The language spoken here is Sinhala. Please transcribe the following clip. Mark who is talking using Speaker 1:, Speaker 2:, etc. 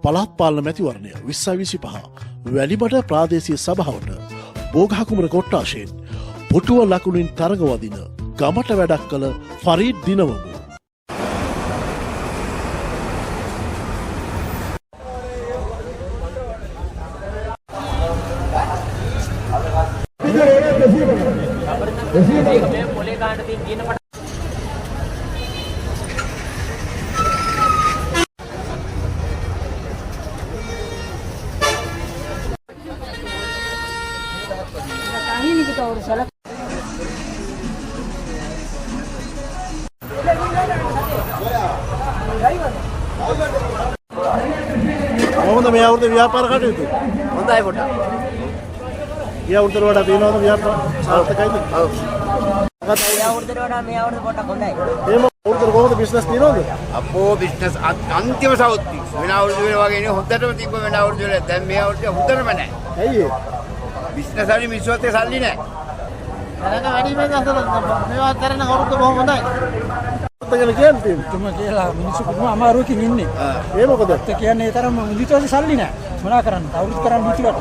Speaker 1: පළාත් පාලන මැතිවරණය 2025 වැලිමඩ ප්‍රාදේශීය සභාවට බෝගහකුමර කොට්ටාශයෙන් පුටුව ලකුණින් තරගවදින ගමට වැඩක් කළ ෆරීඩ් දිනවමු. මොකද මේ අවුරුද්දේ ව්‍යාපාර කටයුතු
Speaker 2: හොඳයි පොඩ්ඩක්.
Speaker 1: ගිය අවුරුද්දට වඩා තියෙනවද ව්‍යාපාර සාර්ථකයිද?
Speaker 2: ඔව්. මේ අවුරුද්දට වඩා මේ අවුරුද්ද පොඩ්ඩක් හොඳයි.
Speaker 1: එහෙම අවුරුද්දට කොහොමද බිස්නස් තියෙනවද?
Speaker 2: අපෝ බිස්නස් අන්තිම සෞත්ති. වෙන අවුරුද්ද වගේ නේ හොඳටම තිබ්බ වෙන අවුරුද්ද වල දැන් මේ අවුරුද්ද හොඳටම නැහැ.
Speaker 1: ඇයි ඒ?
Speaker 2: බිස්නස් හරි මිනිස්සුන්ට සල්ලි නැහැ.
Speaker 1: තරක වැඩි වෙනද මේවා කරන අවුරුද්ද බොහොම හොඳයි. ඔතන කියන්නේ
Speaker 3: තුම කියලා මිනිස්සු කොහොම අමාරුවකින් ඉන්නේ.
Speaker 1: ඒ මොකද?
Speaker 3: ඒ කියන්නේ ඒ තරම් මුදිතෝසි සල්ලි නැහැ. මොනා කරන්නේ? අවුරුදු කරන් හිතුවට.